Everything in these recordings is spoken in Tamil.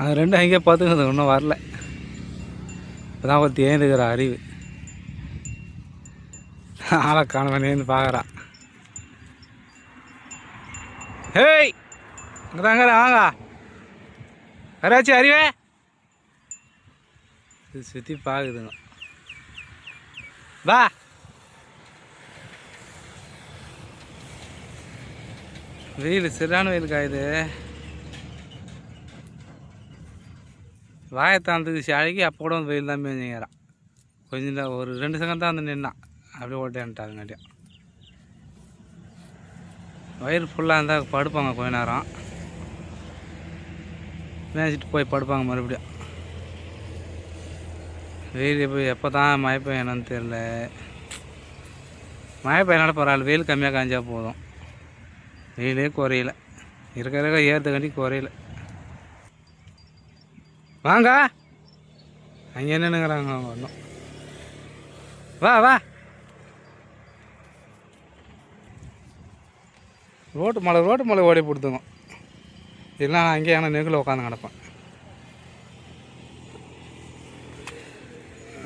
அது ரெண்டும் அங்கேயே பார்த்துக்குது, இன்னும் வரல. இப்போ தான் ஒருத்தி ஏந்துக்கிற அறிவு. ஆளை காணவன் ஏந்து பார்க்குறான். ஹேய், அங்கே தாங்க வாங்க. யாராச்சு அறிவே இது சுற்றி பார்க்குதுங்க. வா, வெயில் சரியான வெயில் காயுது. வாயத்தாந்ததுக்கு அழகி அப்போ கூட வந்து வெயில் தான் மேஞ்சிங்கிறான். கொஞ்சம் தான் ஒரு 2 செகண்ட் தான் வந்து நின்னான், அப்படியே ஓட்டேன்ட்டாருங்காட்டியும். வயிறு ஃபுல்லாக இருந்தால் படுப்பாங்க கொஞ்ச நேரம், மேய்ச்சிட்டு போய் படுப்பாங்க மறுபடியும். வெயில் எப்போ தான் மழை பெய்யணும்னு தெரில. மழை பெய்யனால பரவாயில்ல, வெயில் கம்மியாக காய்ஞ்சா போதும். வெயிலே குறையில, இருக்கிற ஏற்ற கண்டி குறையில. வாங்க, அங்கே என்னன்னுங்கிறாங்க அவங்க ஒன்றும். வா வா, ரோட்டு மலை ஓடி போடுத்துங்க. இல்லைனா நான் அங்கேயே ஆனால் நெகில் உட்காந்து கிடப்பேன்.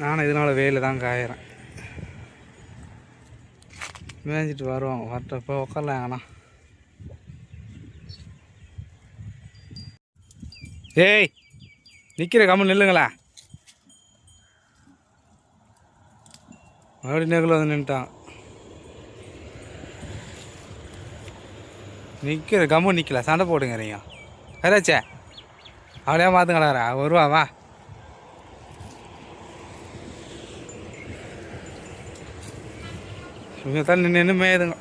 நானும் இதனால் வெயில் தான் காயிறேன். மேய்ஞ்சிட்டு வருவோம், வரட்டப்போ உட்காரலாம். ஆனால் ஏய், நிற்கிற கம்மன் நில்லுங்களா. மறுபடியும் நெகில் வந்து நின்ட்டான். நிற்கிற கம்மன் நிற்கல, சண்டை போடுங்கிறீங்க. கராச்சே அவளையா பார்த்துங்களாரா, வருவா வா. இவங்க தான் நின்று மேயுதுங்க.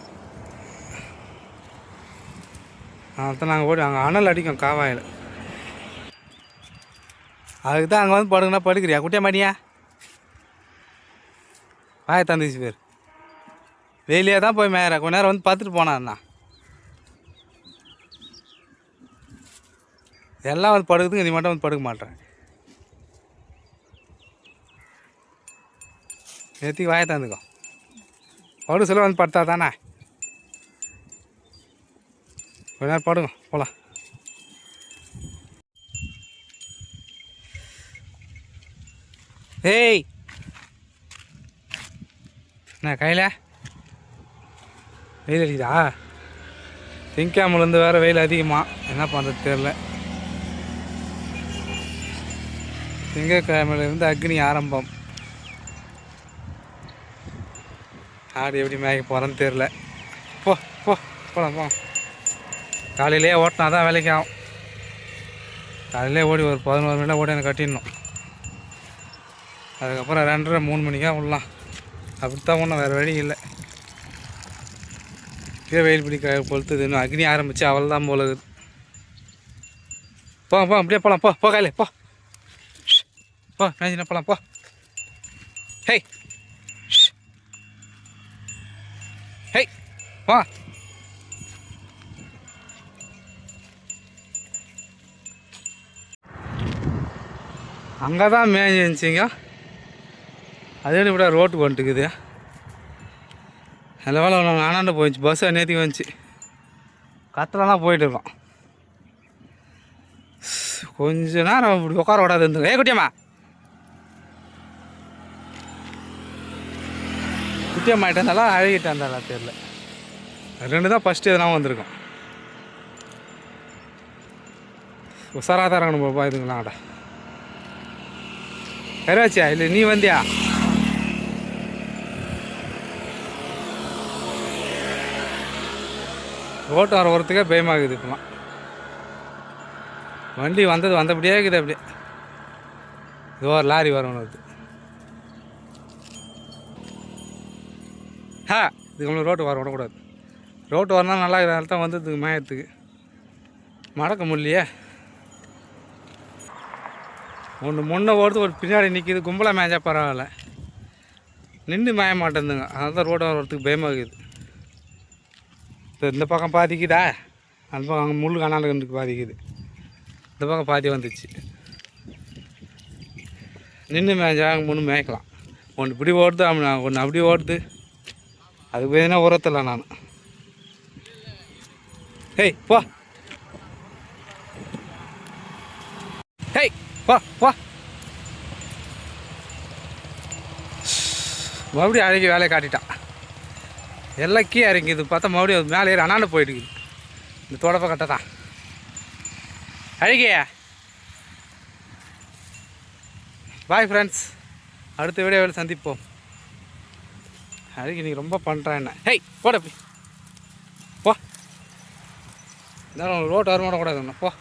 அதான் நாங்கள் ஓடி அங்கே அனல் அடிக்கும் காவாயில். அதுக்கு தான் அங்கே வந்து படுங்கன்னா படுக்கிறியா குட்டியா மாட்டியா? வாய தந்துச்சு பேர் வெயிலியே தான் போய் மேயறா. கொஞ்ச நேரம் வந்து பார்த்துட்டு போனாண்ணா. எல்லாம் வந்து படுக்குதுங்க, நீ மட்டும் வந்து படுக்க மாட்டேன். நேற்றுக்கு வாய தந்துக்கோ, படு சொல்ல வந்து படுத்தா தானே. கொஞ்ச நேரம் படுங்க, போகலாம். ஏய், என்ன கையில் வெயில் அடிக்குதா? திங்காமலேருந்து வேறு வெயில் அதிகமாக, என்ன பண்ணுறது தெரில. திங்கக்கிழமையிலேருந்து அக்னி ஆரம்பம். ஆடு எப்படி மேய்க்க போகிறேன்னு தெரில. போ போ போகலாம் போ. காலையிலே ஓட்டினா தான் வேலைக்கு ஆகும். காலையிலே ஓடி ஒரு 11 மணிலாம் ஓடி எனக்கு கட்டிடணும். அதுக்கப்புறம் 2:30 3 மணிக்காக விடலாம். அப்படித்தான் ஒன்றும் வேறு வழி இல்லை. இதே வெயில் பிடிக்க பொறுத்தது இன்னும் அக்னி ஆரம்பித்து அவள் தான் போல இருக்குது. போ அப்படியே போகலாம். போ காலையில் போ மேய்ச்சினா போகலாம். போ ஹேய் ஹேய் வா. அங்கே தான் மேய்ஞ்சி இருந்துச்சிங்க. அதே விட ரோட்டுக்கு வந்துட்டுக்குது. நல்ல வேலை ஆனாண்ட போயிடுச்சு. பஸ் நேற்றுக்கு வந்துச்சு. கத்தலாம் போயிட்டு இருக்கோம். கொஞ்ச நேரம் இப்படி உட்கார விடாது இருந்துங்க. குட்டியம்மா குட்டியம்மாகிட்ட இருந்தாலும் அழகிட்ட இருந்தாலும் தெரியல. 2 தான் ஃபஸ்ட்டு எதனா வந்திருக்கோம். உசாராக தான் இருக்கணும் பாப்பா. இதுங்களாம்டா கருவாச்சியா இல்லை நீ வந்தியா? ரோட்டு வரத்துக்கே பயமாகுது. இப்போலாம் வண்டி வந்தபடியே இருக்குது. அப்படியே இது ஒரு லாரி வரணும். அது இதுக்கு நம்மளுக்கு ரோட்டு வர விடக்கூடாது. ரோட்டு வரணும் நல்லா இருக்கிறதால தான் வந்ததுக்கு மேயத்துக்கு மடக்க முடியலையே. ஒன்று முன்னே ஓடுறது, ஒரு பின்னாடி நிற்கிது. கும்பலாக மேய்ஞ்சா பரவாயில்ல, நின்று மேய மாட்டேந்துங்க. அதனால தான் ரோடு வரத்துக்கு பயமாகுது. இந்த பக்கம் பாதிக்குதா, அந்த பக்கம் அங்கே முள் கண்ணாலுக்கு பாதிக்குது. இந்த பக்கம் பாதி வந்துச்சு. நின்று மேய்ஞ்சா அங்கே முன்னு மேய்க்கலாம். ஒன்று இப்படி ஓடுது, ஒன்று அப்படி ஓடுது. அதுக்கு போய் உரத்தில் நான் ஏய் போ. போ போ. மறுபடியும் அழகி வேலையை காட்டிட்டான். எல்லாம் கீழே இறங்கிது பார்த்தா மறுபடியும் மேலே ஏறி அண்ணாண்டு போயிட்டு இந்த தொடப்ப கட்ட தான். அழகிய பாய் ஃப்ரெண்ட்ஸ், அடுத்த வீடியோவில் சந்திப்போம். அழகி நீ ரொம்ப பண்ணுறேன் என்ன. ஹேய் போட போ. இருந்தாலும் ரோட்டு வருமானம் கூடாது போ.